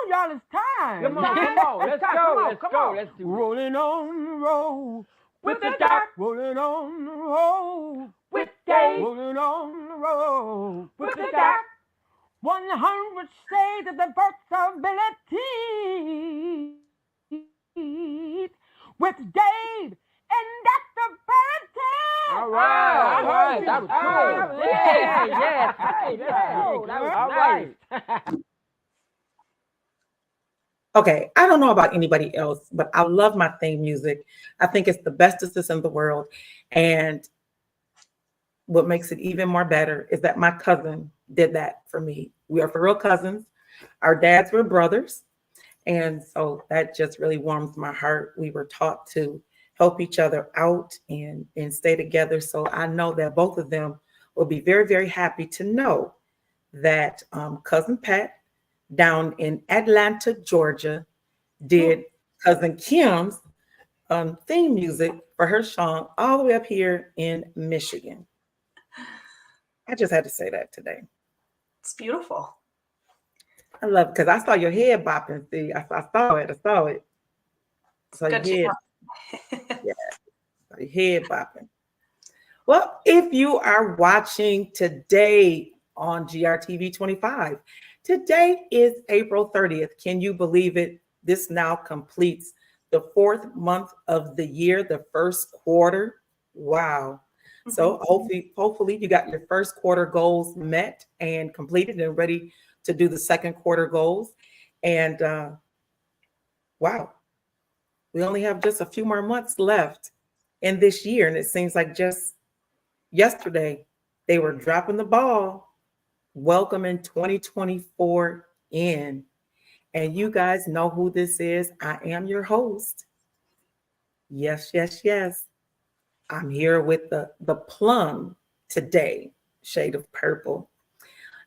y'all, it's time. Come on, let's go. Let's do it. Rolling on the road With the doc, rolling on the road with Dave, rolling on the road with the doc. 100 shades of the possibilities with Dave and Dr. Bertie. All right. That was cool. Yeah. Hey, that was all right. Okay, I don't know about anybody else, but I love my theme music. I think it's the bestest in the world. And what makes it even more better is that my cousin did that for me. We are for real cousins. Our dads were brothers. And so that just really warms my heart. We were taught to help each other out and stay together. So I know that both of them will be very, very happy to know that Cousin Pat down in Atlanta, Georgia, did Cousin Kim's theme music for her song all the way up here in Michigan. I just had to say that today. It's beautiful. I love it because I saw your head bopping. See, I saw it. So your head, your head bopping. Well, if you are watching today on GRTV 25, today is April 30th. Can you believe it? This now completes the 4th month of the year, the first quarter. Wow. So hopefully you got your first quarter goals met and completed and ready to do the second quarter goals. And wow, we only have just a few more months left in this year. And it seems like just yesterday they were dropping the ball, welcoming 2024 in. And you guys know who this is. I am your host. Yes. I'm here with the plum today, shade of purple.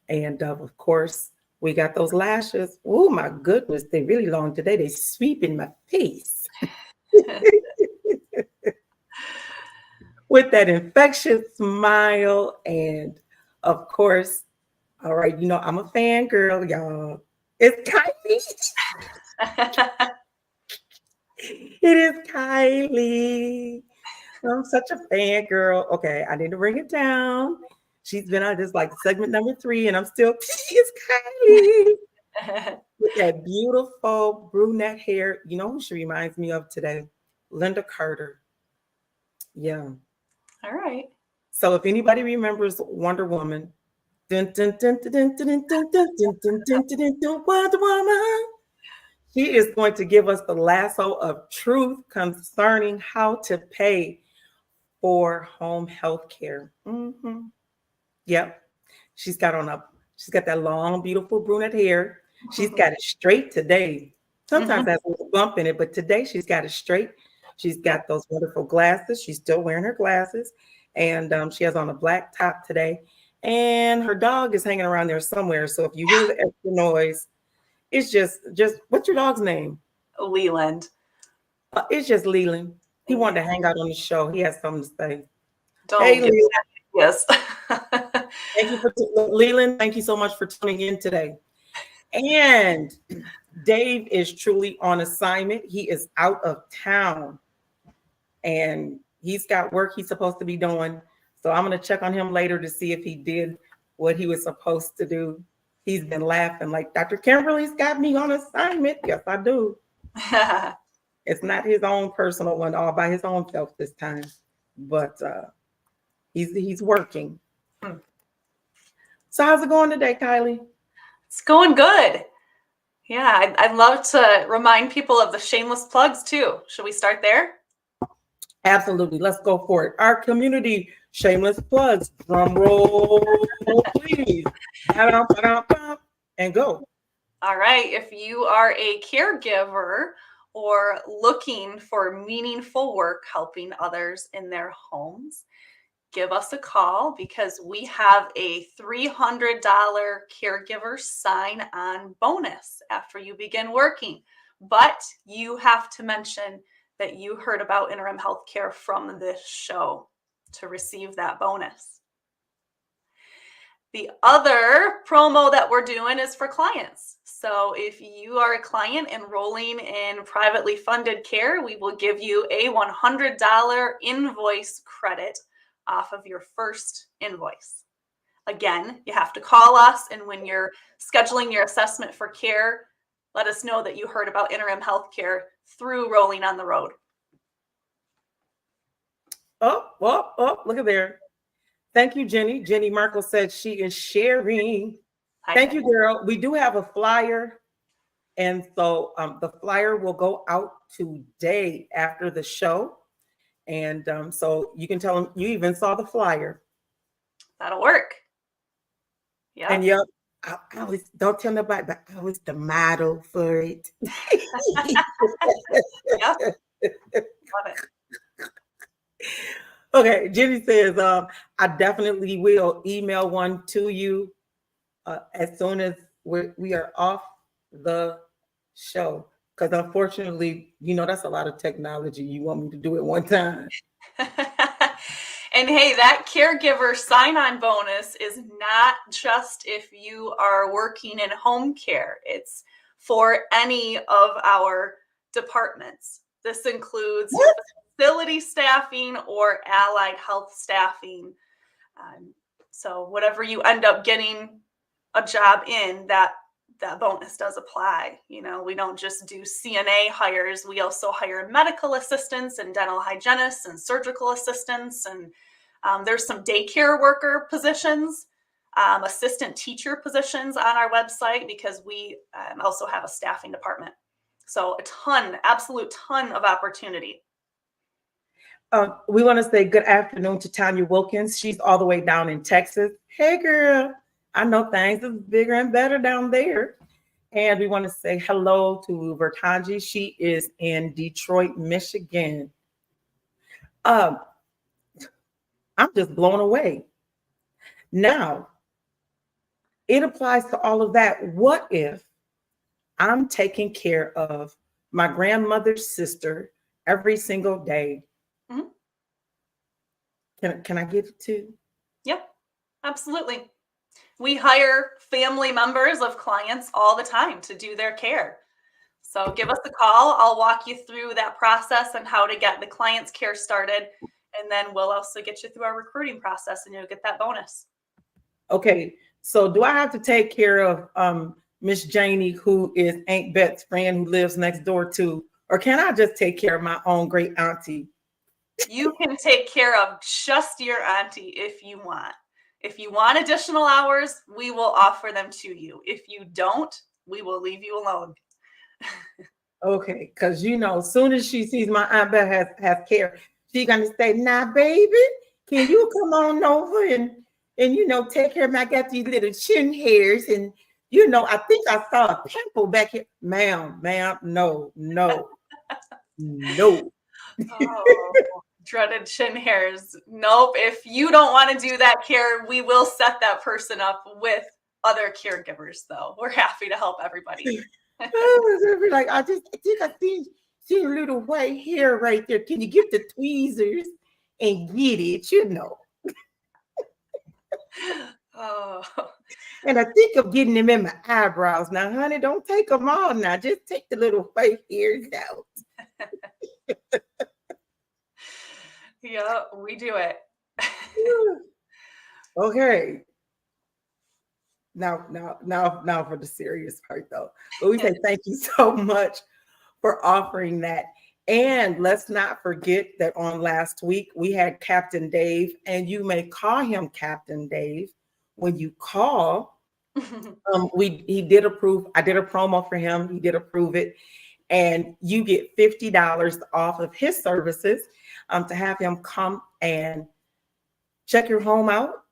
And of course, we got those lashes. Oh my goodness, they're really long today. They sweep in my face. With that infectious smile. And of course, all right, you know, I'm a fangirl, y'all. It's Kylie. It is Kylie. I'm such a fangirl. Okay, I need to bring it down. She's been on this like segment number 3, and I'm still, it's Kylie. With that beautiful brunette hair. You know who she reminds me of today? Linda Carter. Yeah. All right. So if anybody remembers Wonder Woman, Wonder Woman, she is going to give us the lasso of truth concerning how to pay for home health care. Yep. She's got that long, beautiful brunette hair. She's got it straight today. Sometimes has a little bump in it, but today she's got it straight. She's got those wonderful glasses. She's still wearing her glasses. And she has on a black top today. And her dog is hanging around there somewhere. So if you hear the extra noise, it's just what's your dog's name? Leland. It's just Leland. He wanted to hang out on the show. He has something to say. Hey, Leland. Yes. Thank you Leland. Thank you so much for tuning in today. And Dave is truly on assignment. He is out of town and he's got work he's supposed to be doing. So I'm going to check on him later to see if he did what he was supposed to do. He's been laughing like, Dr. Kimberly's got me on assignment. Yes, I do. It's not his own personal one all by his own self this time, but he's working. So how's it going today, Kylie? It's going good. Yeah, I'd love to remind people of the shameless plugs too. Should we start there? Absolutely. Let's go for it. Our community shameless plugs. Drum roll, please. And go. All right. If you are a caregiver or looking for meaningful work helping others in their homes, give us a call because we have a $300 caregiver sign-on bonus after you begin working. But you have to mention that you heard about interim health care from this show to receive that bonus. The other promo that we're doing is for clients. So if you are a client enrolling in privately funded care, we will give you a $100 invoice credit off of your first invoice. Again, you have to call us, and when you're scheduling your assessment for care, let us know that you heard about interim healthcare through Rolling on the Road. Oh, look at there. Thank you, Jenny. Jenny Markle said she is sharing. Thank you, girl. We do have a flyer. And so the flyer will go out today after the show. And so you can tell them you even saw the flyer. That'll work. Yeah. And yep, I was, don't tell nobody, but I was the model for it. Yep. Love it. Okay, Jenny says, I definitely will email one to you as soon as we are off the show. Because unfortunately, that's a lot of technology. You want me to do it one time. And hey, that caregiver sign-on bonus is not just if you are working in home care. It's for any of our departments. This includes facility staffing or allied health staffing. So whatever you end up getting a job in, that bonus does apply. We don't just do CNA hires. We also hire medical assistants and dental hygienists and surgical assistants. And there's some daycare worker positions, assistant teacher positions on our website, because we also have a staffing department. So absolute ton of opportunity. We want to say good afternoon to Tanya Wilkins. She's all the way down in Texas. Hey, girl. I know things is bigger and better down there. And we want to say hello to Vertanji. She is in Detroit, Michigan. I'm just blown away. Now, it applies to all of that. What if I'm taking care of my grandmother's sister every single day? Mm-hmm. Can I get it too? Yep, absolutely. We hire family members of clients all the time to do their care. So give us a call. I'll walk you through that process and how to get the client's care started. And then we'll also get you through our recruiting process and you'll get that bonus. Okay. So do I have to take care of Miss Janie, who is Aunt Bet's friend who lives next door too? Or can I just take care of my own great auntie? You can take care of just your auntie if you want. If you want additional hours, we will offer them to you. If you don't, we will leave you alone. Okay, because as soon as she sees my Aunt Beth has care, she's gonna say, "Nah, baby, can you come on over and take care of me? I got these little chin hairs, and I think I saw a pimple back here." Ma'am, no. Oh, dreaded chin hairs. Nope. If you don't want to do that care, we will set that person up with other caregivers, though. We're happy to help everybody. Like, I think I see a little white hair right there. Can you get the tweezers and get it? Oh. And I think of getting them in my eyebrows. Now, honey, don't take them all now. Just take the little white hairs out. Yeah, we do it. Okay. Now for the serious part, though. But we say thank you so much for offering that. And let's not forget that on last week, we had Captain Dave, and you may call him Captain Dave. When you call, he did approve. I did a promo for him. He did approve it. And you get $50 off of his services to have him come and check your home out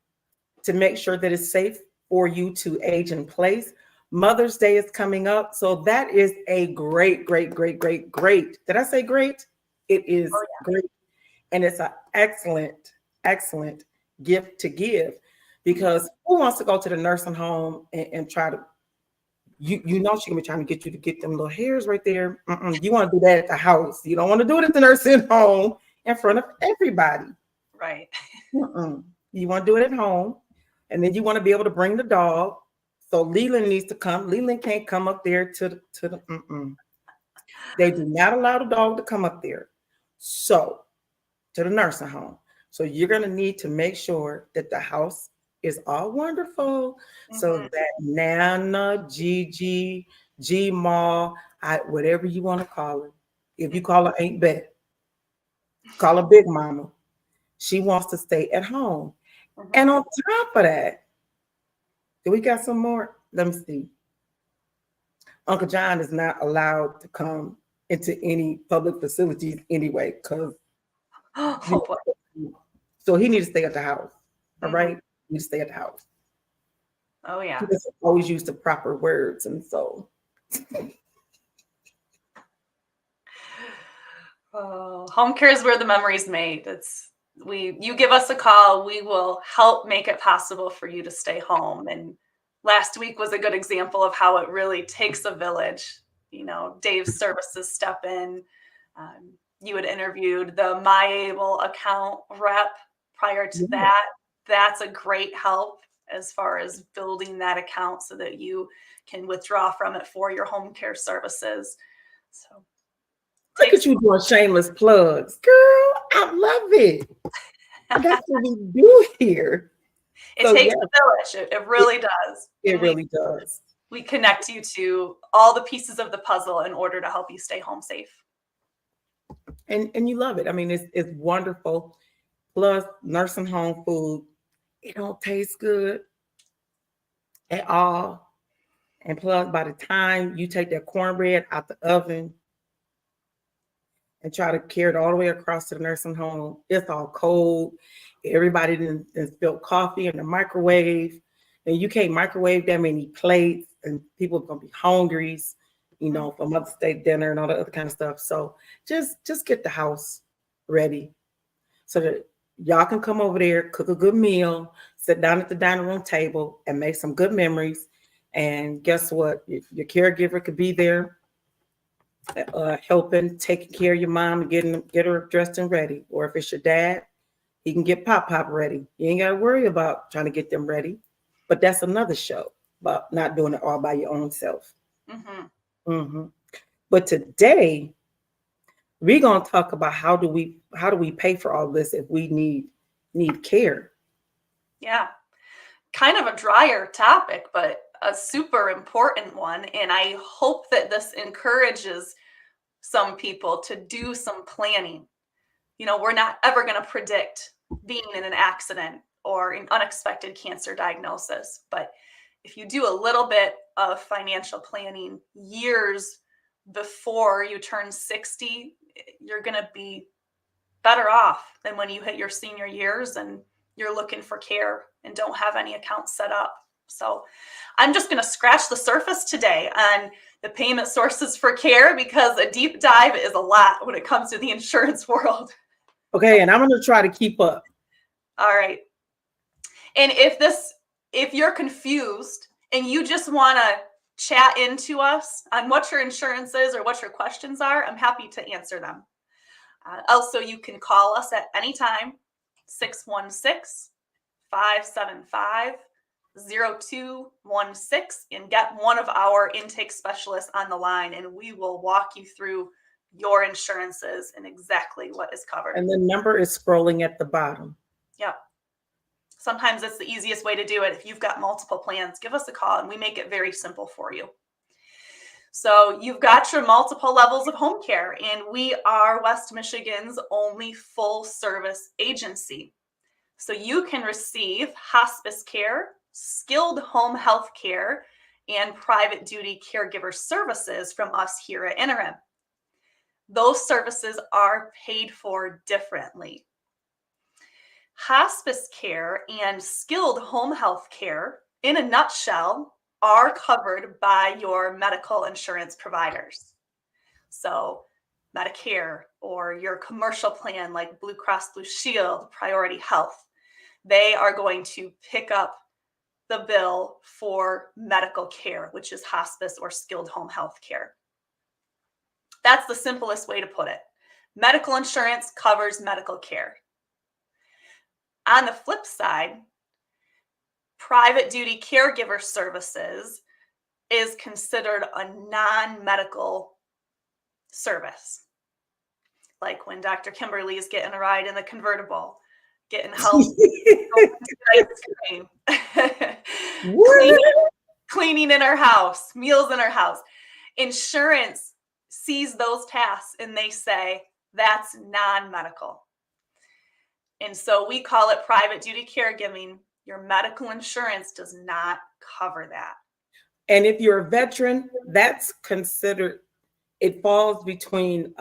to make sure that it's safe for you to age in place. Mother's Day is coming up. So that is a great. Did I say great? It is great. And it's an excellent gift to give, because who wants to go to the nursing home and try to, she's gonna be trying to get you to get them little hairs right there. You want to do that at the house. You don't want to do it at the nursing home in front of everybody. Right. You want to do it at home. And then you want to be able to bring the dog. So Leland needs to come. Leland can't come up there to the. They do not allow the dog to come up there. So to the nursing home. So you're gonna need to make sure that the house is all wonderful, so Mhm. that Nana, Gigi, G-Ma, whatever you want to call her. If you call her Aunt Bet, call her Big Mama. She wants to stay at home. Mhm. And on top of that, do we got some more? Let me see. Uncle John is not allowed to come into any public facilities anyway, because Oh, so he needs to stay at the house. All Mhm. right, he needs to stay at the house. oh He yeah. doesn't always use the proper words, and so Oh, home care is where the memories made. You give us a call, we will help make it possible for you to stay home. And last week was a good example of how it really takes a village. Dave's services step in. You had interviewed the MyAble account rep prior to yeah. that. That's a great help as far as building that account so that you can withdraw from it for your home care services. So Look at you doing shameless plugs, girl. I love it. That's what we do here. it So takes yeah, a village. It really does. it And really does. we connect you to all the pieces of the puzzle in order to help you stay home safe. And you love it. I mean, it's wonderful. Plus nursing home food, it don't taste good at all. And plus, by the time you take that cornbread out the oven and try to carry it all the way across to the nursing home, it's all cold. Everybody done spilled coffee in the microwave, and you can't microwave that many plates, and people are gonna be hungry, for Mother's Day dinner and all that other kind of stuff. So just get the house ready so that y'all can come over there, cook a good meal, sit down at the dining room table, and make some good memories. And guess what? Your caregiver could be there, helping, taking care of your mom, and get her dressed and ready. Or if it's your dad, he can get Pop ready. You ain't got to worry about trying to get them ready. But that's another show about not doing it all by your own self. Mm-hmm. Mm-hmm. But today we're gonna talk about how do we pay for all this if we need care. Yeah. Kind of a drier topic, but a super important one. And I hope that this encourages some people to do some planning. We're not ever going to predict being in an accident or an unexpected cancer diagnosis. But if you do a little bit of financial planning years before you turn 60, you're going to be better off than when you hit your senior years and you're looking for care and don't have any accounts set up. So I'm just going to scratch the surface today on the payment sources for care because a deep dive is a lot when it comes to the insurance world. Okay, and I'm gonna try to keep up. All right. And if you're confused and you just want to chat into us on what your insurance is or what your questions are, I'm happy to answer them. Also, you can call us at any time, 616-575-0216, and get one of our intake specialists on the line, and we will walk you through your insurances and exactly what is covered. And the number is scrolling at the bottom. Yep. Sometimes it's the easiest way to do it. If you've got multiple plans, give us a call and we make it very simple for you. So you've got your multiple levels of home care, and we are West Michigan's only full service agency. So you can receive hospice care, skilled home health care, and private duty caregiver services from us here at Interim. Those services are paid for differently. Hospice care and skilled home health care, in a nutshell, are covered by your medical insurance providers. So Medicare or your commercial plan like Blue Cross Blue Shield, Priority Health, they are going to pick up the bill for medical care, which is hospice or skilled home health care. That's the simplest way to put it. Medical insurance covers medical care. On the flip side, private duty caregiver services is considered a non-medical service. Like when Dr. Kimberly is getting a ride in the convertible, getting help ice cream, cleaning in her house, meals in her house. Insurance sees those tasks and they say that's non-medical. And so we call it private duty caregiving. Your medical insurance does not cover that. And if you're a veteran, that's considered, it falls between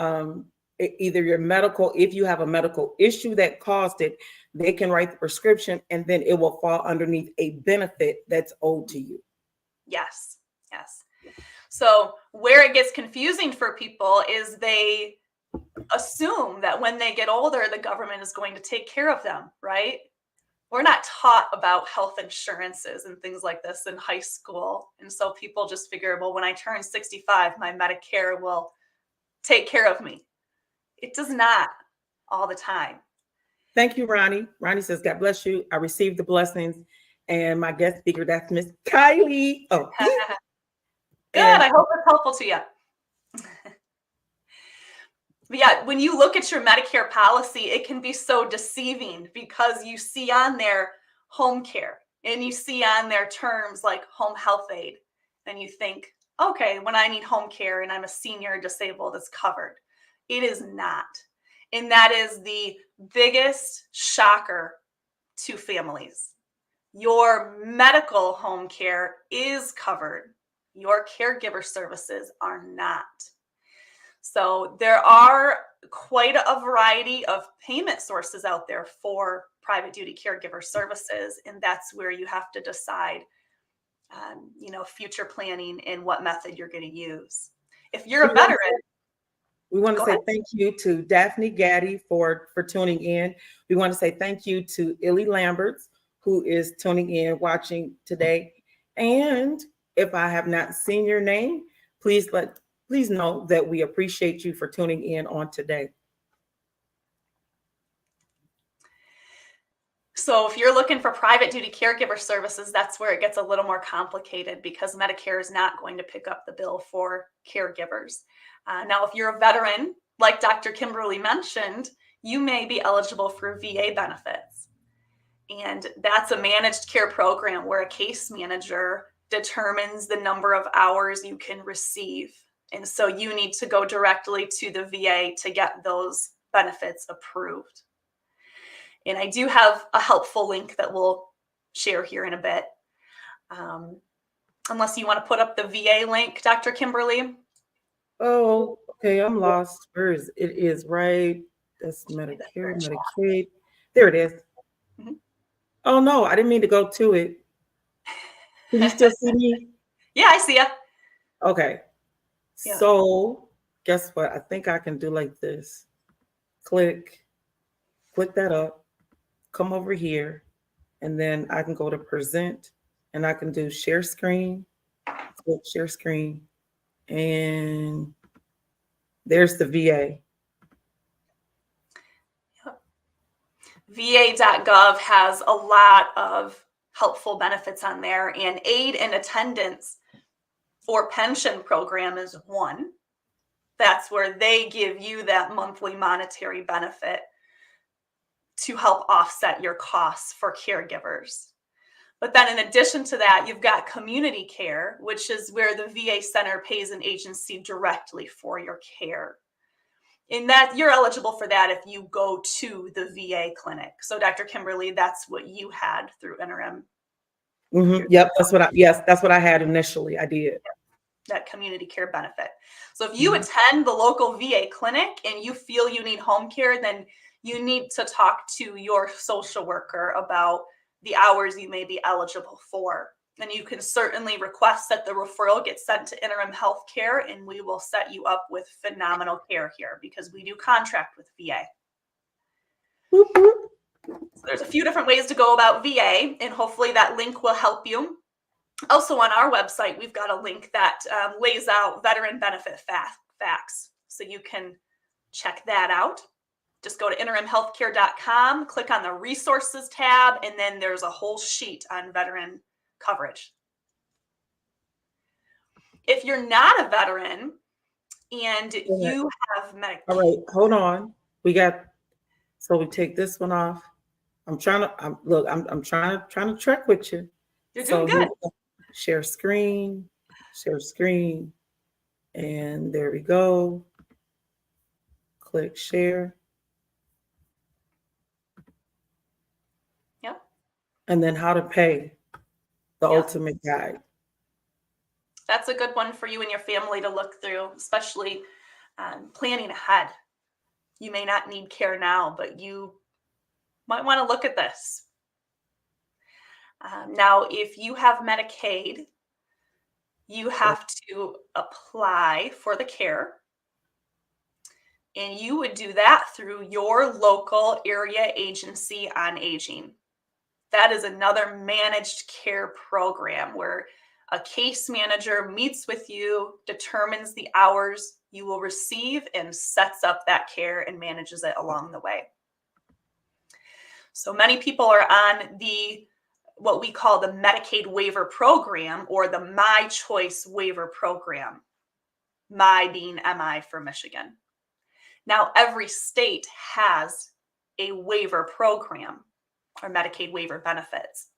either your medical, if you have a medical issue that caused it, they can write the prescription and then it will fall underneath a benefit that's owed to you. Yes, yes. So where it gets confusing for people is they assume that when they get older, the government is going to take care of them, right? We're not taught about health insurances and things like this in high school. And so people just figure, well, when I turn 65, my Medicare will take care of me. It does not all the time. Thank you, Ronnie. Ronnie says, God bless you. I received the blessings. And my guest speaker, that's Miss Kylie. Oh, good. I hope it's helpful to you. But yeah, when you look at your Medicare policy, it can be so deceiving because you see on there home care and you see on there terms like home health aid. And you think, okay, when I need home care and I'm a senior or disabled, it's covered. It is not. And that is the biggest shocker to families. Your medical home care is covered. Your caregiver services are not. So there are quite a variety of payment sources out there for private duty caregiver services. And that's where you have to decide, future planning and what method you're going to use. If you're a veteran, we want to say thank you to Daphne Gaddy for tuning in. We want to say thank you to Illy Lamberts, who is tuning in, watching today. And if I have not seen your name, please know that we appreciate you for tuning in on today. So if you're looking for private duty caregiver services, that's where it gets a little more complicated because Medicare is not going to pick up the bill for caregivers. Now, if you're a veteran, like Dr. Kimberly mentioned, you may be eligible for VA benefits. And that's a managed care program where a case manager determines the number of hours you can receive. And so you need to go directly to the VA to get those benefits approved. And I do have a helpful link that we'll share here in a bit. Unless you want to put up the VA link, Dr. Kimberly. Oh, okay. I'm lost. Where is it? It is right. That's Medicare, Medicaid. There it is. Mm-hmm. Oh, no, I didn't mean to go to it. Can you still see me? Yeah, I see you. Okay. Yeah. So guess what? I think I can do like this. Click that up, come over here, and then I can go to present and I can do share screen, click share screen, and there's the VA. VA.gov has a lot of helpful benefits on there, and aid and attendance or pension program is one. That's where they give you that monthly monetary benefit to help offset your costs for caregivers. But then in addition to that, you've got community care, which is where the VA center pays an agency directly for your care. And that you're eligible for that if you go to the VA clinic. So Dr. Kimberly, that's what you had through interim. Mm-hmm. Yep, that's what I had initially. I did. That community care benefit. So if you attend the local VA clinic and you feel you need home care, then you need to talk to your social worker about the hours you may be eligible for. And you can certainly request that the referral gets sent to interim health care, and we will set you up with phenomenal care here because we do contract with VA. So there's a few different ways to go about VA, and hopefully that link will help you. Also on our website, we've got a link that lays out veteran benefit facts. So you can check that out. Just go to interimhealthcare.com, click on the resources tab, and then there's a whole sheet on veteran coverage. If you're not a veteran and you have Medicaid. All right, hold on. So we take this one off. I'm trying to track with you. You're doing good. Share screen, and there we go. Click share. Yep. And then how to pay, the ultimate guide. That's a good one for you and your family to look through, especially planning ahead. You may not need care now, but you might want to look at this. Now, if you have Medicaid, you have to apply for the care. And you would do that through your local area agency on aging. That is another managed care program where a case manager meets with you, determines the hours you will receive, and sets up that care and manages it along the way. So many people are on what we call the Medicaid waiver program, or the My Choice waiver program. My being MI for Michigan. Now, every state has a waiver program or Medicaid waiver benefits.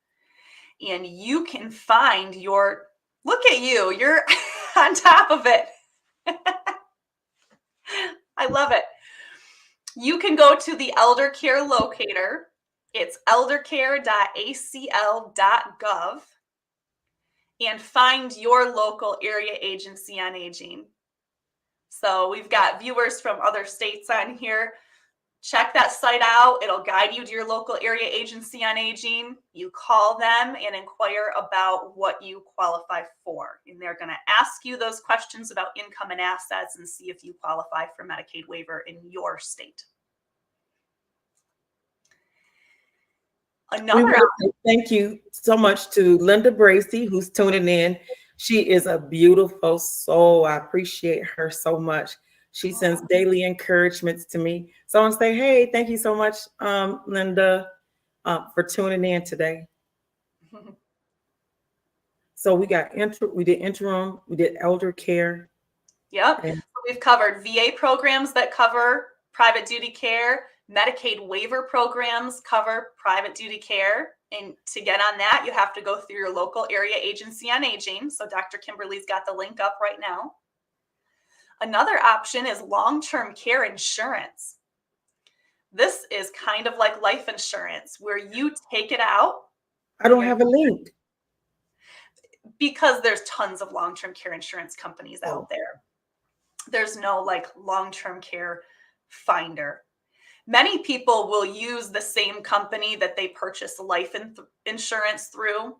And you can find look at you, you're on top of it. I love it. You can go to the Elder Care Locator. It's eldercare.acl.gov and find your local area agency on aging. So we've got viewers from other states on here. Check that site out. It'll guide you to your local area agency on aging. You call them and inquire about what you qualify for. And they're going to ask you those questions about income and assets and see if you qualify for Medicaid waiver in your state. Thank you so much to Linda Bracy, who's tuning in. She is a beautiful soul. I appreciate her so much. She sends daily encouragements to me. So I want to say, hey, thank you so much, Linda, for tuning in today. So we did interim, we did elder care. Yep. So we've covered VA programs that cover private duty care. Medicaid waiver programs cover private duty care. And to get on that, you have to go through your local area agency on aging. So Dr. Kimberly's got the link up right now. Another option is long-term care insurance. This is kind of like life insurance where you take it out. I don't have a link. Because there's tons of long-term care insurance companies out there. There's no like long-term care finder. Many people will use the same company that they purchase life insurance through.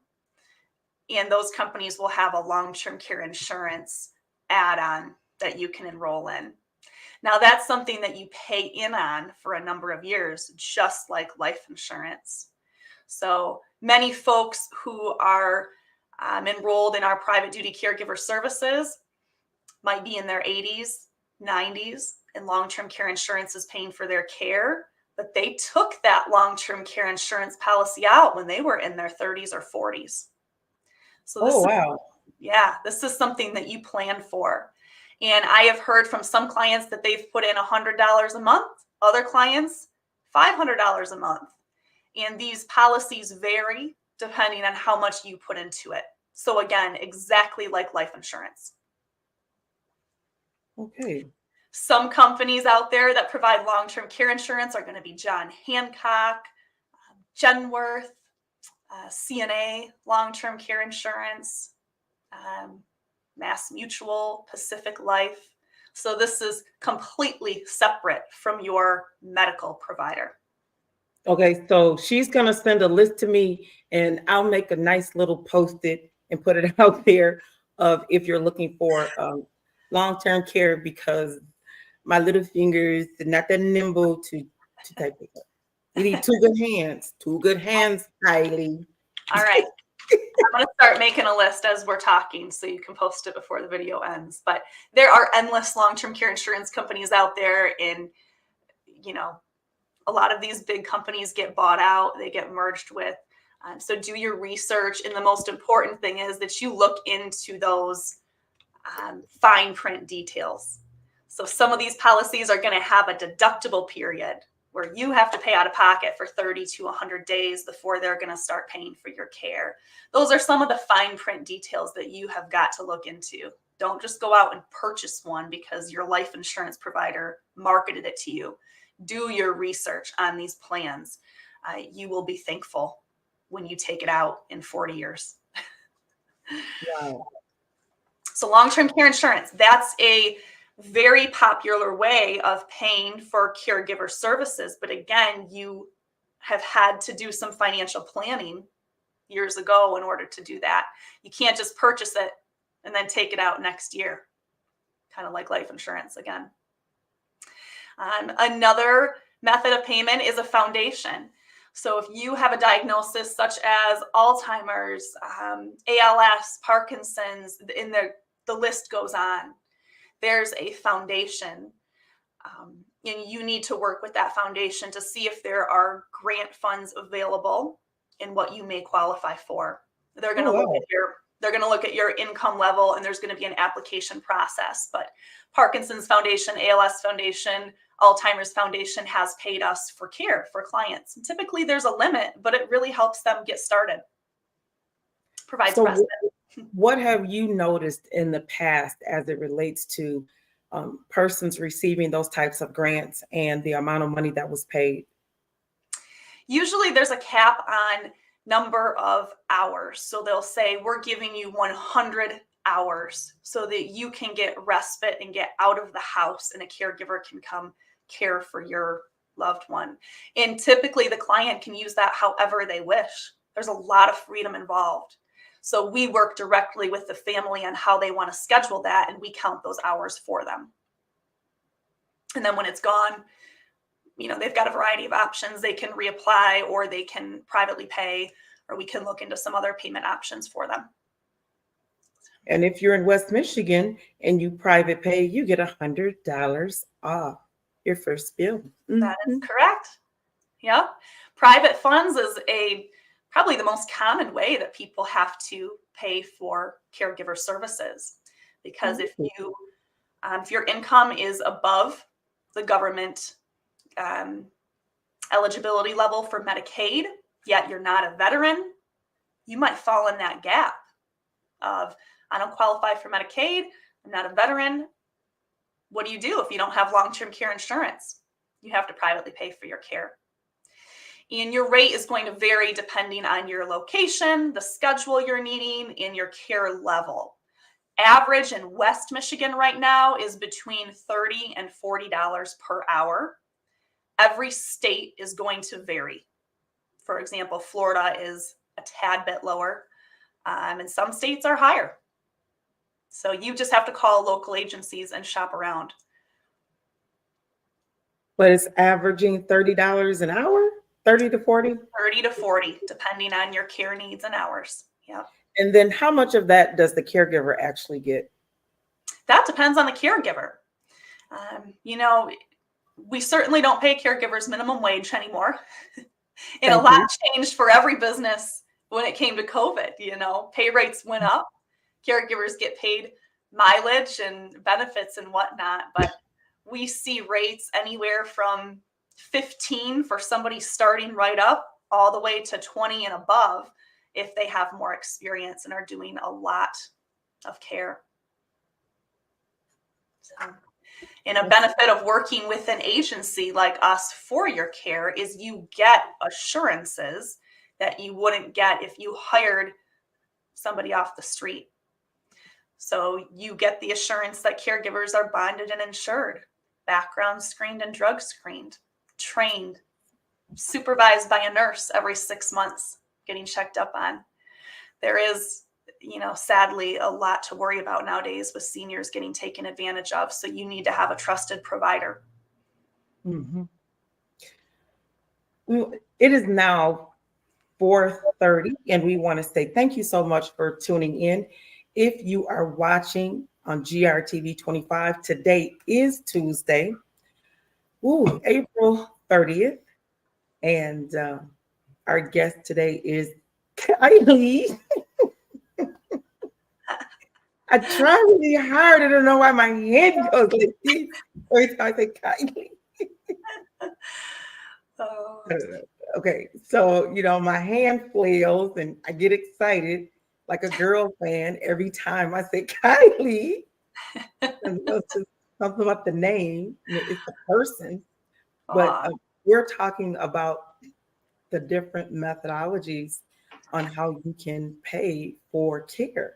And those companies will have a long-term care insurance add-on that you can enroll in. Now, that's something that you pay in on for a number of years, just like life insurance. So many folks who are enrolled in our private duty caregiver services might be in their 80s, 90s, and long-term care insurance is paying for their care, but they took that long-term care insurance policy out when they were in their 30s or 40s. So this is something that you plan for. And I have heard from some clients that they've put in $100 a month, other clients $500 a month. And these policies vary depending on how much you put into it. So again, exactly like life insurance. Okay. Some companies out there that provide long-term care insurance are going to be John Hancock, Genworth, CNA long-term care insurance, Mass Mutual, Pacific Life. So this is completely separate from your medical provider. Okay, so she's going to send a list to me and I'll make a nice little post-it and put it out there of if you're looking for long-term care, because my little fingers are not that nimble to type it up. You need two good hands, Kylie. All right. I'm going to start making a list as we're talking so you can post it before the video ends. But there are endless long-term care insurance companies out there in, A lot of these big companies get bought out, they get merged with. So do your research. And the most important thing is that you look into those fine print details. So some of these policies are going to have a deductible period where you have to pay out of pocket for 30 to 100 days before they're going to start paying for your care. Those are some of the fine print details that you have got to look into. Don't just go out and purchase one because your life insurance provider marketed it to you. Do your research on these plans. You will be thankful when you take it out in 40 years. Wow. So long-term care insurance, that's a very popular way of paying for caregiver services. But again, you have had to do some financial planning years ago in order to do that. You can't just purchase it and then take it out next year, kind of like life insurance again. Another method of payment is a foundation. So if you have a diagnosis such as Alzheimer's, ALS, Parkinson's, and the list goes on, there's a foundation. And you need to work with that foundation to see if there are grant funds available and what you may qualify for. They're going to look at your income level, and there's going to be an application process. But Parkinson's Foundation, ALS Foundation, Alzheimer's Foundation has paid us for care for clients. And typically there's a limit, but it really helps them get started. Provides precedent. What have you noticed in the past as it relates to persons receiving those types of grants and the amount of money that was paid? Usually there's a cap on number of hours. So they'll say, we're giving you 100 hours so that you can get respite and get out of the house, and a caregiver can come care for your loved one. And typically the client can use that however they wish. There's a lot of freedom involved. So we work directly with the family on how they want to schedule that, and we count those hours for them. And then when it's gone, they've got a variety of options. They can reapply, or they can privately pay, or we can look into some other payment options for them. And if you're in West Michigan and you private pay, you get $100 off your first bill. Mm-hmm. That is correct. Yep. Private funds is probably the most common way that people have to pay for caregiver services, because if your income is above the government eligibility level for Medicaid, yet you're not a veteran, you might fall in that gap of, I don't qualify for Medicaid, I'm not a veteran. What do you do if you don't have long-term care insurance? You have to privately pay for your care. And your rate is going to vary depending on your location, the schedule you're needing, and your care level. Average in West Michigan right now is between $30 and $40 per hour. Every state is going to vary. For example, Florida is a tad bit lower, and some states are higher. So you just have to call local agencies and shop around. But it's averaging $30 an hour? 30 to 40? 30 to 40, depending on your care needs and hours. Yeah. And then how much of that does the caregiver actually get? That depends on the caregiver. We certainly don't pay caregivers minimum wage anymore. And a lot changed for every business when it came to COVID. Pay rates went up. Caregivers get paid mileage and benefits and whatnot. But we see rates anywhere from 15 for somebody starting right up, all the way to 20 and above if they have more experience and are doing a lot of care. And a benefit of working with an agency like us for your care is you get assurances that you wouldn't get if you hired somebody off the street. So you get the assurance that caregivers are bonded and insured, background screened and drug screened, trained, supervised by a nurse every 6 months, getting checked up on. There is, sadly, a lot to worry about nowadays with seniors getting taken advantage of. So you need to have a trusted provider. Mm-hmm. It is now 4:30, and we want to say thank you so much for tuning in. If you are watching on GRTV 25, today is Tuesday, April 30th. And our guest today is Kylie. I try really hard. I don't know why my hand goes like this every time I say Kylie. Oh, Okay, so my hand flails and I get excited like a girl fan every time I say Kylie. And it's just something about the name. It's the person, but aw. we're talking about the different methodologies on how you can pay for care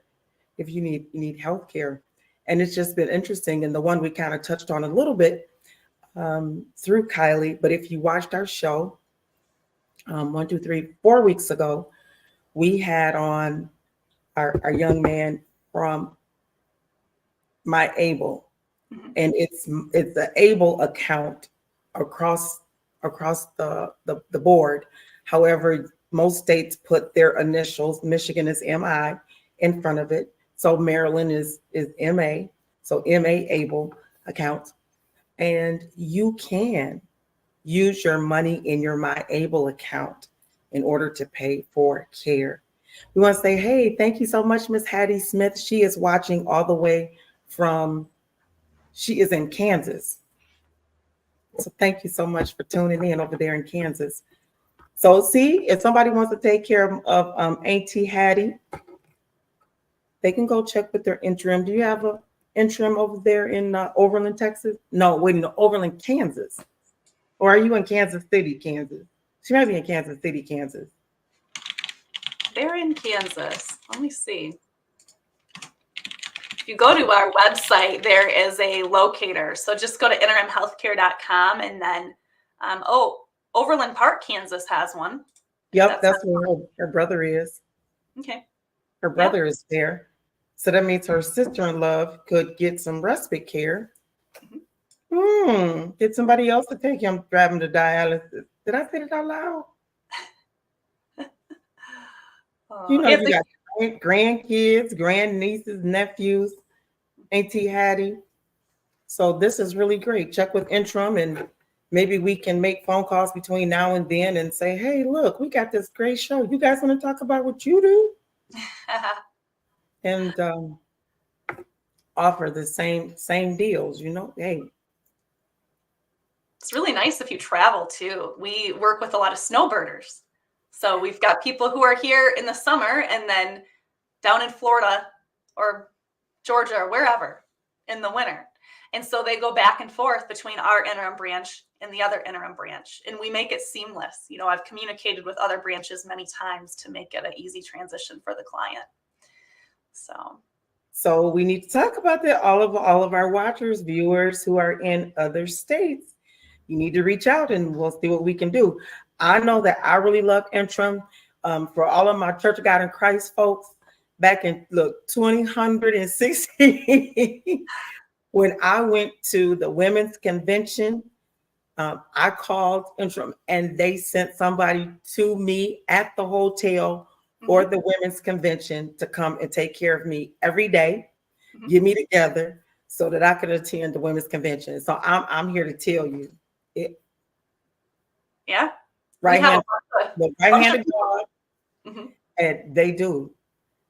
if you need health care. And it's just been interesting. And the one we kind of touched on a little bit through Kylie, but if you watched our show 4 weeks ago, we had on our young man from My Able, Mhm. and it's the Able account across the board. However, most states put their initials. Michigan is MI in front of it, so Maryland is MA. So MA Able account, and you can use your money in your My Able account in order to pay for care. We want to say, hey, thank you so much, Miss Hattie Smith. She is watching all the way she is in Kansas. So thank you so much for tuning in over there in Kansas. So see, if somebody wants to take care of Auntie Hattie, they can go check with their interim. Do you have a interim over there in Overland, Texas? No, wait, no, Overland, Kansas. Or are you in Kansas City, Kansas? She might be in Kansas City, Kansas. They're in Kansas. Let me see. If you go to our website, there is a locator. So just go to interimhealthcare.com and then, Overland Park, Kansas has one. Yep, that's where her brother is. Okay. Her brother is there. So that means her sister-in-law could get some respite care. Get somebody else to take him, drive him to dialysis. Did I say that out loud? You got grandkids, grandnieces, nephews, Auntie Hattie. So this is really great. Check with interim, and maybe we can make phone calls between now and then and say, hey, look, we got this great show. You guys want to talk about what you do? And offer the same deals, hey. It's really nice if you travel too. We work with a lot of snowbirders. So we've got people who are here in the summer and then down in Florida or Georgia or wherever in the winter. And so they go back and forth between our interim branch and the other interim branch. And we make it seamless. I've communicated with other branches many times to make it an easy transition for the client. So we need to talk about that. All of our watchers, viewers who are in other states, you need to reach out and we'll see what we can do. I know that I really love interim. For all of my Church of God in Christ folks, back in 2016, when I went to the women's convention, I called interim and they sent somebody to me at the hotel for the women's convention to come and take care of me every day, get me together so that I could attend the women's convention. So I'm here to tell you it. Yeah. Right hand of God. And they do.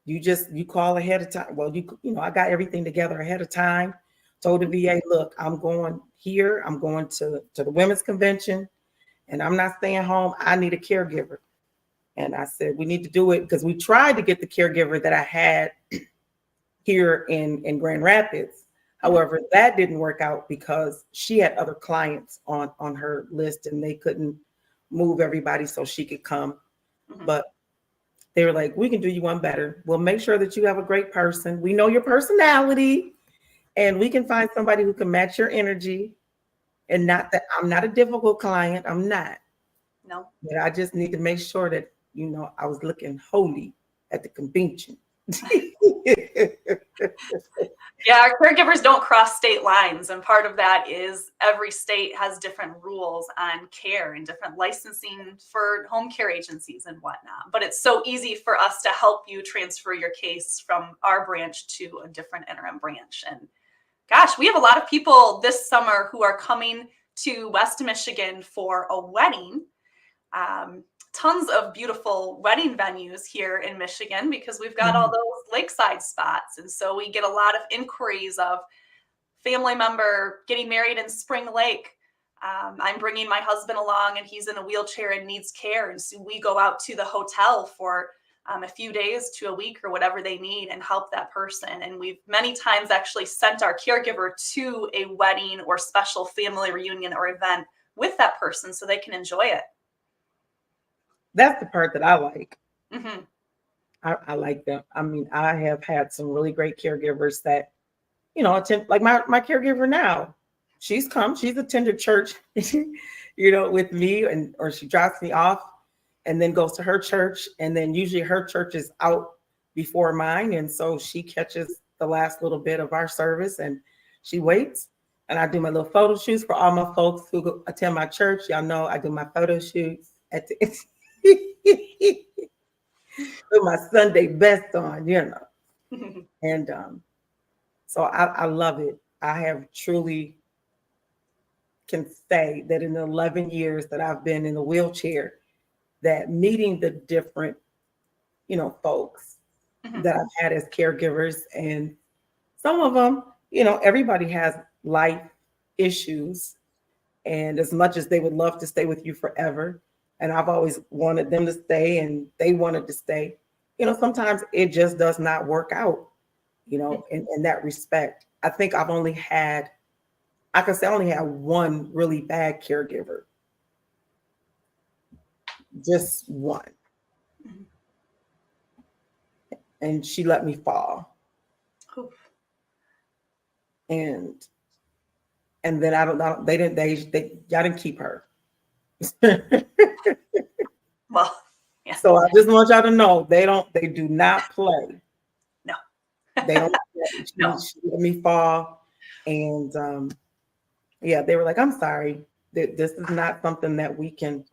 You call ahead of time. Well, I got everything together ahead of time. Told the VA, look, I'm going here. I'm going to the women's convention and I'm not staying home. I need a caregiver. And I said, we need to do it because we tried to get the caregiver that I had here in Grand Rapids. However, that didn't work out because she had other clients on her list and they couldn't move everybody so she could come. But they were like, we can do you one better. We'll make sure that you have a great person. We know your personality and we can find somebody who can match your energy. And not that I'm not a difficult client. I'm not. No. But I just need to make sure that, I was looking holy at the convention. Yeah, our caregivers don't cross state lines. And part of that is every state has different rules on care and different licensing for home care agencies and whatnot. But it's so easy for us to help you transfer your case from our branch to a different interim branch. And gosh, we have a lot of people this summer who are coming to West Michigan for a wedding. tons of beautiful wedding venues here in Michigan because we've got all those lakeside spots. And so we get a lot of inquiries of family member getting married in Spring Lake. I'm bringing my husband along and he's in a wheelchair and needs care. And so we go out to the hotel for a few days to a week or whatever they need and help that person. And we've many times actually sent our caregiver to a wedding or special family reunion or event with that person so they can enjoy it. That's the part that I like. Mm-hmm. I like them. I mean, I have had some really great caregivers that, you know, attend, like my caregiver now. She's attended church, you know, with me, or she drops me off and then goes to her church. And then usually her church is out before mine. And so she catches the last little bit of our service and she waits. And I do my little photo shoots for all my folks who attend my church. Y'all know I do my photo shoots at the with my Sunday best on, you know. And so I love it. I have truly can say that in the 11 years that I've been in the wheelchair, that meeting the different, you know, folks that I've had as caregivers, and some of them, you know, everybody has life issues, and as much as they would love to stay with you forever, and I've always wanted them to stay and they wanted to stay, you know, sometimes it just does not work out, you know, in that respect. I think I only had one really bad caregiver. Just one. And she let me fall. Oof. And then y'all didn't keep her. Well, yeah. So I just want y'all to know they do not play. No. They don't play. No. She let me fall. And yeah, they were like, I'm sorry. This is not something that we can.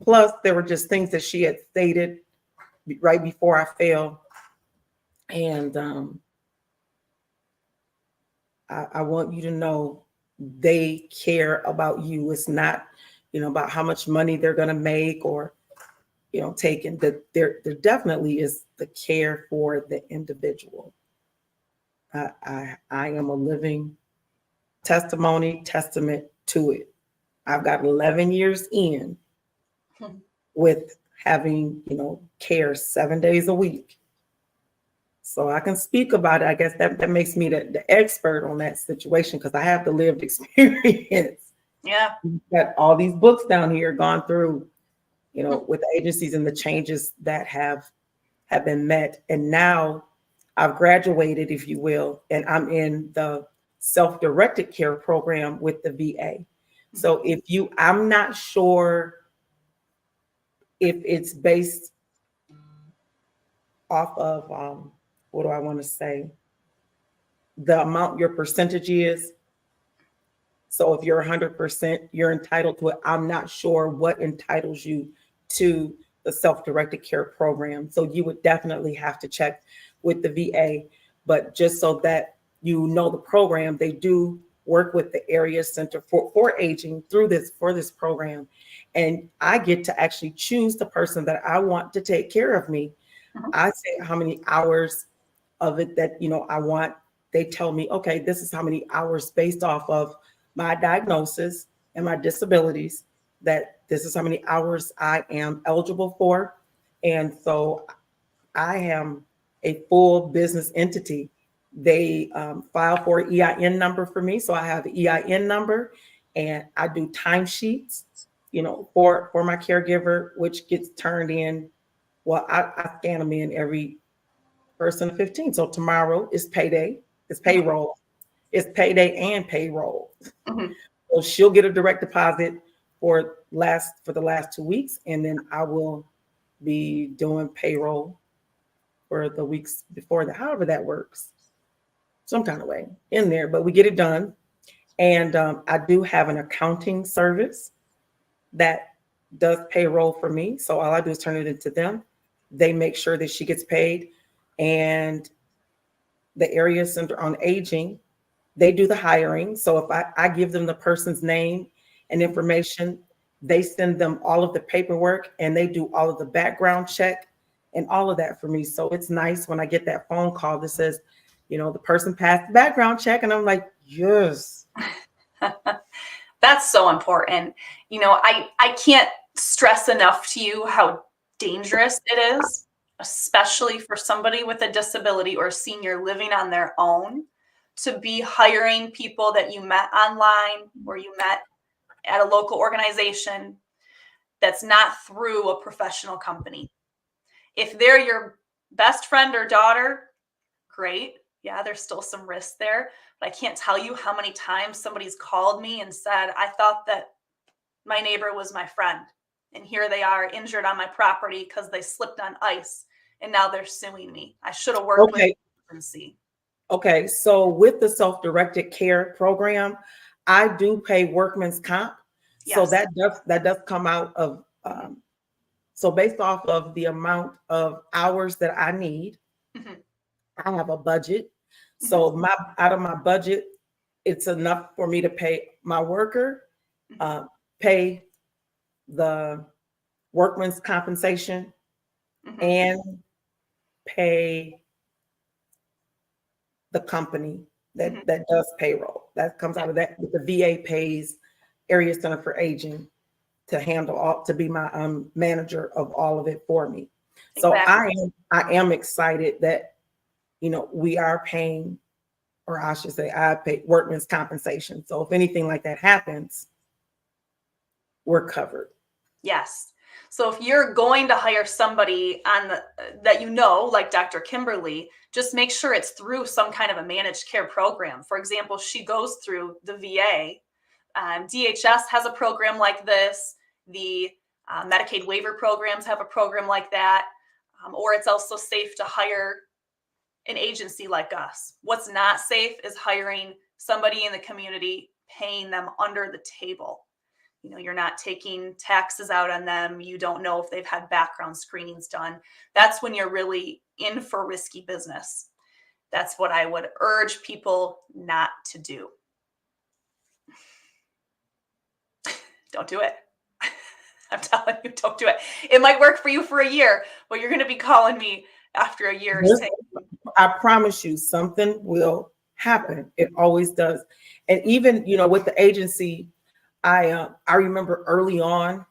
Plus, there were just things that she had stated right before I fell. And I want you to know they care about you. It's not, you know, about how much money they're going to make or, you know, taking. There definitely is the care for the individual. I am a living testament to it. I've got 11 years in with having, you know, care 7 days a week. So I can speak about it. I guess that makes me the expert on that situation because I have the lived experience. Yeah. We've got all these books down here gone through, you know, with the agencies and the changes that have been met. And now I've graduated, if you will, and I'm in the self-directed care program with the VA. So I'm not sure if it's based off of, what do I want to say? The amount your percentage is. So if you're 100%, you're entitled to it. I'm not sure what entitles you to the self-directed care program. So you would definitely have to check with the VA. But just so that you know the program, they do work with the Area Center for Aging for this program. And I get to actually choose the person that I want to take care of me. I say how many hours of it that, you know, I want. They tell me, okay, this is how many hours based off of my diagnosis and my disabilities, that this is how many hours I am eligible for. And so I am a full business entity. They file for an EIN number for me. So I have an EIN number and I do timesheets, you know, for my caregiver, which gets turned in. Well, I scan them in every first and 15th. So tomorrow is payday, it's payroll, it's payday and payroll. So she'll get a direct deposit for the last 2 weeks, and then I will be doing payroll for the weeks before that, however that works, some kind of way in there, but we get it done. And I do have an accounting service that does payroll for me. So all I do is turn it into them. They make sure that she gets paid. And the Area Center on Aging, they do the hiring. So if I give them the person's name and information, They send them all of the paperwork and they do all of the background check and all of that for me. So it's nice when I get that phone call that says, the person passed the background check, and I'm like, yes. That's so important. I can't stress enough to you how dangerous it is, especially for somebody with a disability or a senior living on their own, to be hiring people that you met online or you met at a local organization that's not through a professional company. If they're your best friend or daughter, great. Yeah, there's still some risk there. But I can't tell you how many times somebody's called me and said, I thought that my neighbor was my friend. And here they are injured on my property because they slipped on ice. And now they're suing me. I should have worked with agency. Okay, so with the self-directed care program, I do pay workman's comp. Yes. So that does come out of so based off of the amount of hours that I need, I have a budget. So out of my budget, it's enough for me to pay my worker, pay the workman's compensation, and pay the company that does payroll. That comes out of that. The VA pays Area Center for Aging to handle to be my manager of all of it for me. So Exactly. I am excited that we are paying, or I should say I pay workman's compensation. So if anything like that happens, we're covered. Yes. So if you're going to hire somebody that like Dr. Kimberly, just make sure it's through some kind of a managed care program. For example, she goes through the VA. DHS has a program like this. The Medicaid waiver programs have a program like that. Or it's also safe to hire an agency like us. What's not safe is hiring somebody in the community, paying them under the table. You're not taking taxes out on them. You don't know if they've had background screenings done. That's when you're really in for risky business. That's what I would urge people not to do. Don't do it. I'm telling you, don't do it. It might work for you for a year, but you're going to be calling me after a year saying, I promise you something will happen. It always does. And even, with the agency, I remember early on,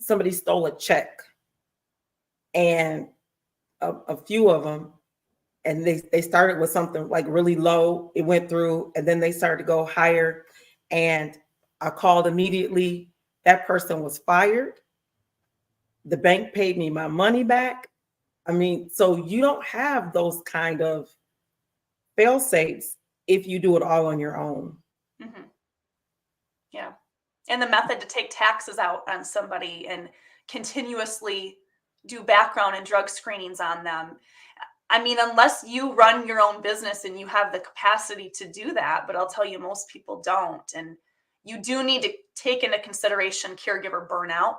somebody stole a check, and a few of them, and they started with something like really low. It went through, and then they started to go higher, and I called immediately. That person was fired. The bank paid me my money back. I mean, so you don't have those kind of fail safes if you do it all on your own. Yeah. And the method to take taxes out on somebody and continuously do background and drug screenings on them. I mean, unless you run your own business and you have the capacity to do that, but I'll tell you, most people don't. And you do need to take into consideration caregiver burnout,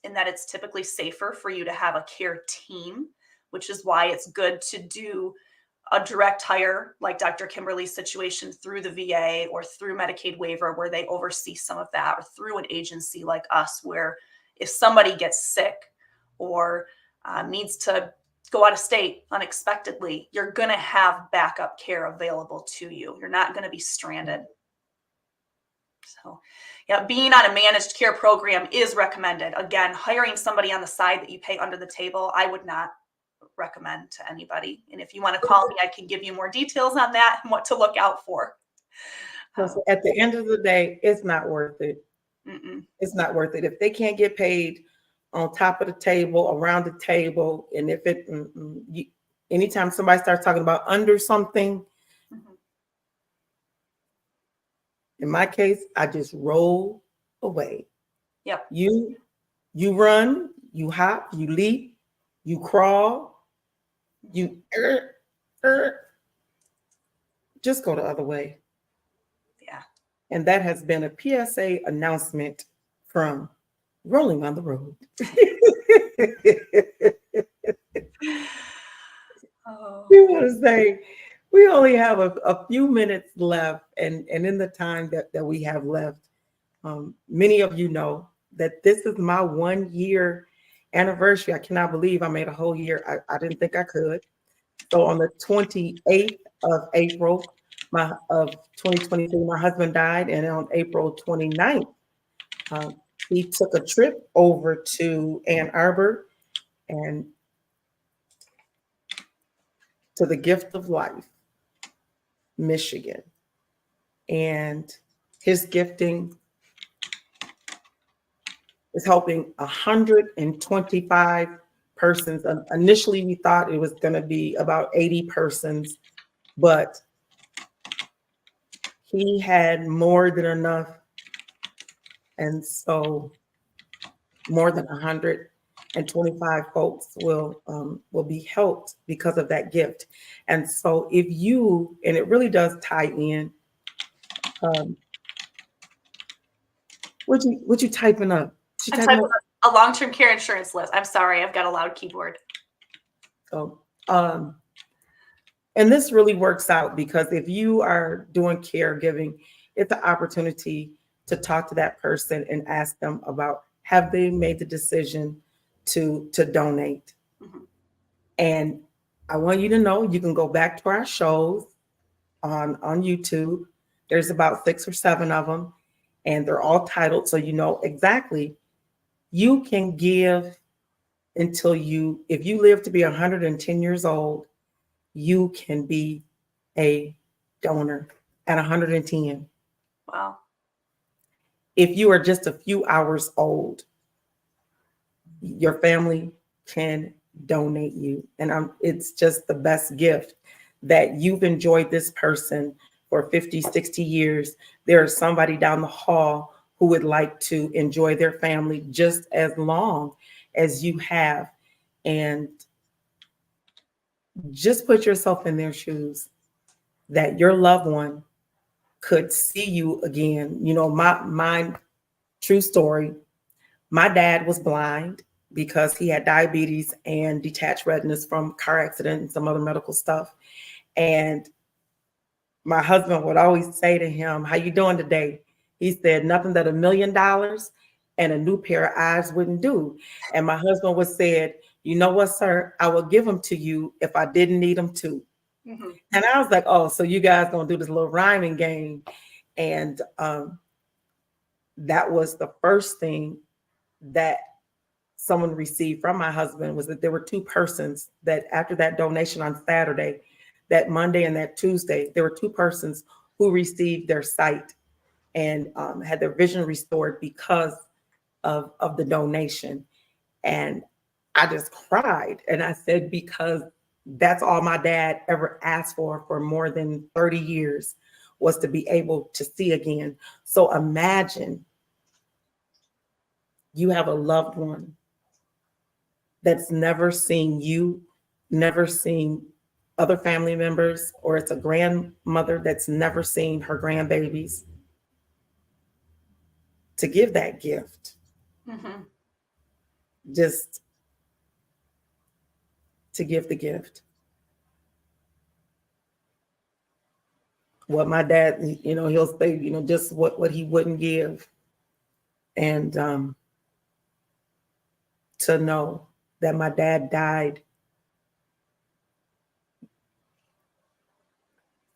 in that it's typically safer for you to have a care team, which is why it's good to do a direct hire like Dr. Kimberly's situation through the VA or through Medicaid waiver, where they oversee some of that, or through an agency like us, where if somebody gets sick or needs to go out of state unexpectedly, you're going to have backup care available to you. You're not going to be stranded. So yeah, being on a managed care program is recommended. Again, hiring somebody on the side that you pay under the table, I would not recommend to anybody. And if you want to call me, I can give you more details on that and what to look out for. So at the end of the day, it's not worth it. It's not worth it. If they can't get paid on top of the table, around the table, and if it, anytime somebody starts talking about under something, in my case, I just roll away. Yep. You run, you hop, you leap, you crawl, you just go the other way. Yeah. And that has been a PSA announcement from Rolling on the Road. We want to say we only have a few minutes left, and in the time that we have left, Many of you know that this is my 1 year anniversary. I cannot believe I made a whole year. I didn't think I could. So on the 28th of April of 2023, my husband died, and on April 29th, he took a trip over to Ann Arbor and to the Gift of Life, Michigan. And his gifting is helping 125 persons. Initially, we thought it was going to be about 80 persons, but he had more than enough. And so more than 125 folks will be helped because of that gift. And so if you, and it really does tie in, what you typing up? I'm typing up a long-term care insurance list. I'm sorry, I've got a loud keyboard. So, and this really works out because if you are doing caregiving, it's an opportunity to talk to that person and ask them about, have they made the decision to donate? Mm-hmm. And I want you to know, you can go back to our shows on YouTube. There's about 6 or 7 of them, and they're all titled, so you know exactly. You can give until if you live to be 110 years old, you can be a donor at 110. Wow. If you are just a few hours old, your family can donate you. And it's just the best gift that you've enjoyed this person for 50, 60 years. There is somebody down the hall who would like to enjoy their family just as long as you have. And just put yourself in their shoes, that your loved one could see you again. You know, my true story, my dad was blind because he had diabetes and detached retinas from car accident and some other medical stuff. And my husband would always say to him, "How you doing today?" He said, "Nothing that $1 million and a new pair of eyes wouldn't do." And my husband would said, "You know what, sir? I will give them to you if I didn't need them to." Mm-hmm. And I was like, "Oh, so you guys gonna do this little rhyming game?" And that was the first thing that someone received from my husband, was that there were 2 persons that after that donation on Saturday, that Monday and that Tuesday, there were 2 persons who received their sight and had their vision restored because of the donation. And I just cried. And I said, because that's all my dad ever asked for more than 30 years, was to be able to see again. So imagine you have a loved one that's never seen you, never seen other family members, or it's a grandmother that's never seen her grandbabies. To give that gift, mm-hmm. Just to give the gift. What my dad, you know, he'll say, you know, just what he wouldn't give. And to know that my dad died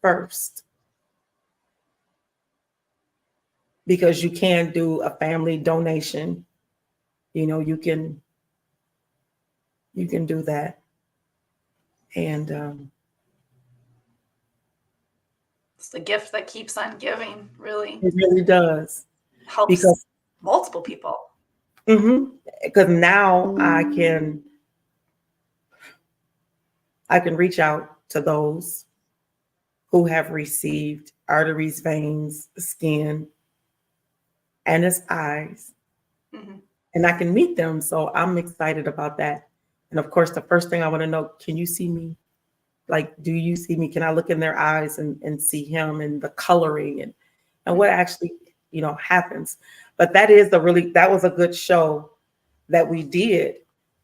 first, because you can do a family donation. You know, you can do that. And it's the gift that keeps on giving, really. It really does. Helps because multiple people. Mm-hmm. Because now I can reach out to those who have received arteries, veins, skin, and his eyes. Mm-hmm. And I can meet them. So I'm excited about that. And of course, the first thing I want to know, can you see me? Like, do you see me? Can I look in their eyes and see him and the coloring and what actually, you know, happens? But that was a good show that we did,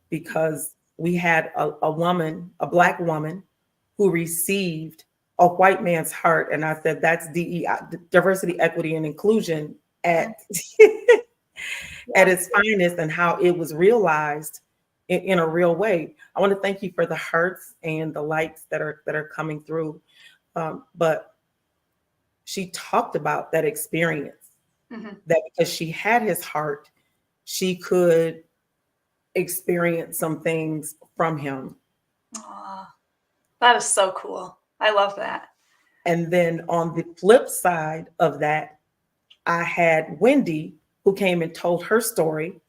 because we had a woman, a Black woman, who received a white man's heart. And I said, that's DEI, diversity, equity, and inclusion at at its finest and how it was realized in a real way. I want to thank you for the hearts and the likes that are coming through. But she talked about that experience, that because she had his heart, she could experience some things from him. Aw, that is so cool. I love that. And then on the flip side of that, I had Wendy who came and told her story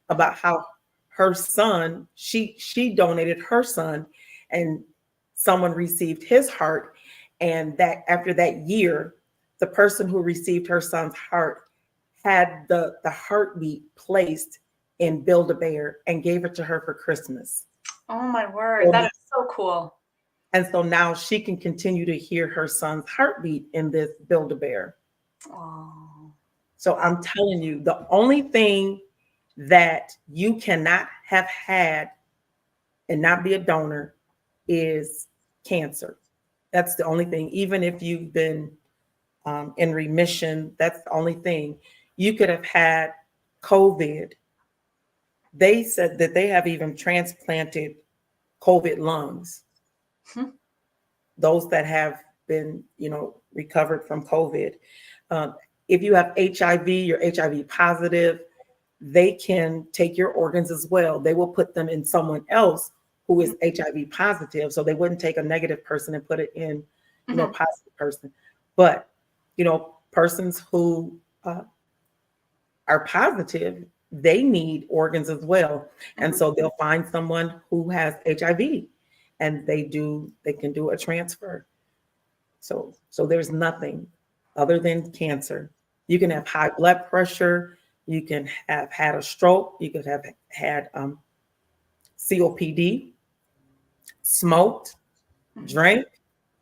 about how her son, she donated her son and someone received his heart. And that after that year, the person who received her son's heart had the heartbeat placed in Build-A-Bear and gave it to her for Christmas. Oh my word, that is so cool. And so now she can continue to hear her son's heartbeat in this Build-A-Bear. Oh. So I'm telling you, the only thing that you cannot have had and not be a donor is cancer. That's the only thing. Even if you've been in remission, that's the only thing. You could have had COVID. They said that they have even transplanted COVID lungs. Those that have been, recovered from COVID. If you have HIV, you're HIV positive, they can take your organs as well. They will put them in someone else who is HIV positive. So they wouldn't take a negative person and put it in, a positive person. But, persons who are positive, they need organs as well. And so they'll find someone who has HIV and they can do a transfer. So there's nothing other than cancer. You can have high blood pressure. You can have had a stroke. You could have had COPD, smoked, drank,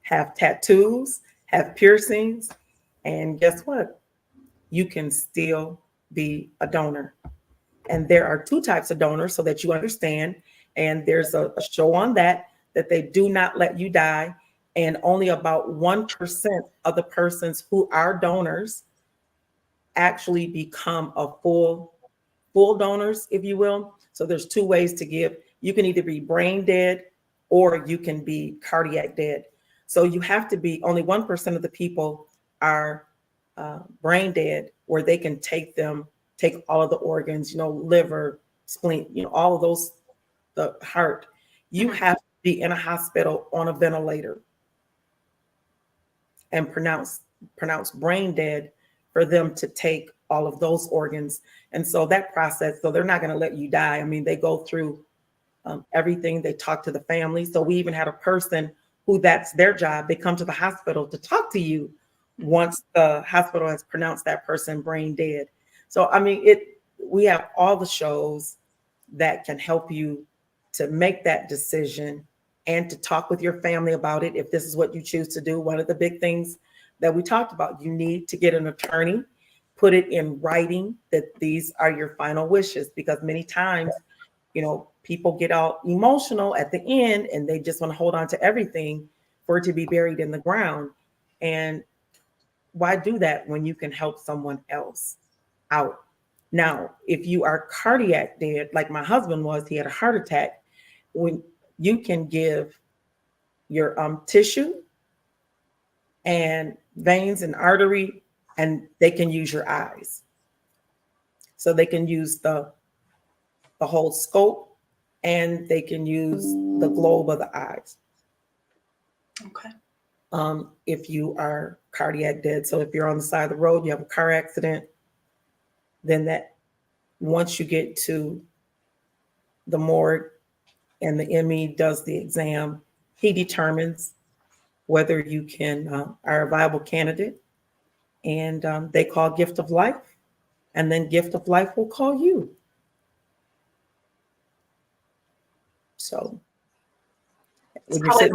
have tattoos, have piercings. And guess what? You can still be a donor. And there are two types of donors so that you understand. And there's a show on that they do not let you die. And only about 1% of the persons who are donors actually become a full donors, if you will. So there's two ways to give. You can either be brain dead or you can be cardiac dead. So you have to be, only 1% of the people are brain dead, where they can take all of the organs, liver, spleen, all of those, the heart. You have to be in a hospital on a ventilator and pronounced brain dead for them to take all of those organs. And so that process, so they're not going to let you die. I mean, they go through everything. They talk to the family. So we even had a person who that's their job. They come to the hospital to talk to you once the hospital has pronounced that person brain dead. So, I mean, we have all the shows that can help you to make that decision and to talk with your family about it if this is what you choose to do. One of the big things that we talked about, you need to get an attorney, put it in writing that these are your final wishes, because many times, people get all emotional at the end and they just want to hold on to everything for it to be buried in the ground. And why do that when you can help someone else out? Now, if you are cardiac dead, like my husband was, he had a heart attack, when you can give your tissue and veins and artery, and they can use your eyes. So they can use the whole scope, and they can use the globe of the eyes. Okay. If you are cardiac dead, so if you're on the side of the road, you have a car accident, then that once you get to the morgue and the ME does the exam, he determines whether you are a viable candidate, and they call Gift of Life, and then Gift of Life will call you. So it's probably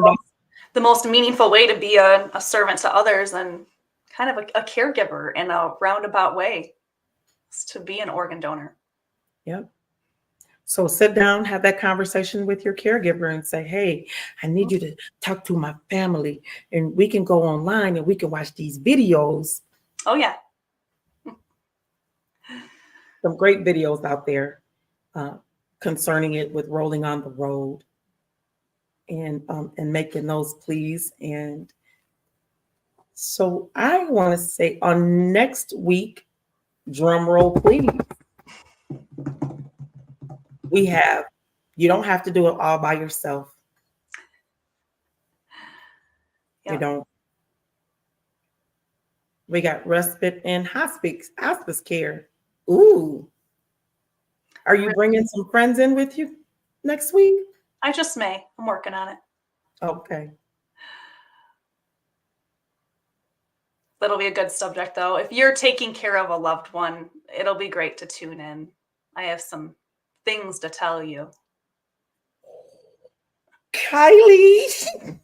the most meaningful way to be a servant to others and kind of a caregiver in a roundabout way, is to be an organ donor. Yep. So sit down, have that conversation with your caregiver and say, hey, I need you to talk to my family, and we can go online and we can watch these videos. Oh, yeah. some great videos out there concerning it with rolling on the road and making those pleas. And so I want to say on next week, drum roll, please. We have, you don't have to do it all by yourself. Yep. You don't. We got respite and hospice care. Ooh. Are you bringing some friends in with you next week? I just may. I'm working on it. Okay. That'll be a good subject, though. If you're taking care of a loved one, it'll be great to tune in. I have some things to tell you. Kylie.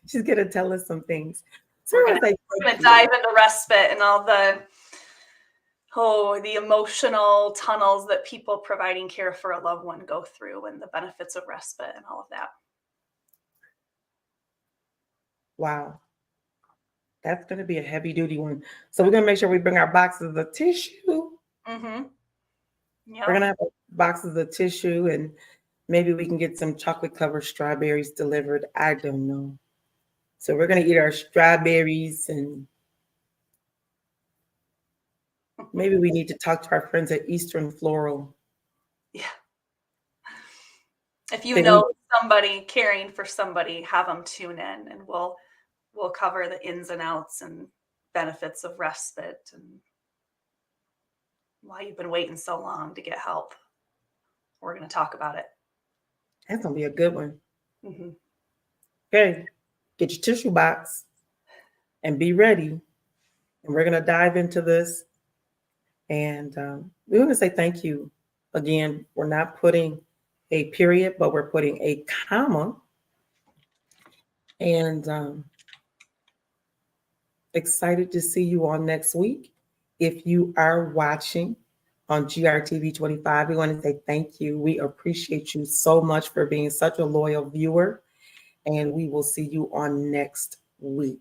She's going to tell us some things. So We're going to dive into respite and all the emotional tunnels that people providing care for a loved one go through, and the benefits of respite and all of that. Wow. That's going to be a heavy duty one. So we're going to make sure we bring our boxes of tissue. Mm-hmm. Yeah. We're going to have boxes of tissue, and maybe we can get some chocolate covered strawberries delivered. I don't know. So we're going to eat our strawberries, and maybe we need to talk to our friends at Eastern Floral. Yeah. If you know somebody caring for somebody, have them tune in, and we'll cover the ins and outs and benefits of respite and why you've been waiting so long to get help. We're going to talk about it. That's going to be a good one. Mm-hmm. Okay. Get your tissue box and be ready. And we're going to dive into this. And we want to say thank you again. We're not putting a period, but we're putting a comma. And excited to see you all next week. If you are watching on GRTV 25, we want to say thank you. We appreciate you so much for being such a loyal viewer. And we will see you on next week.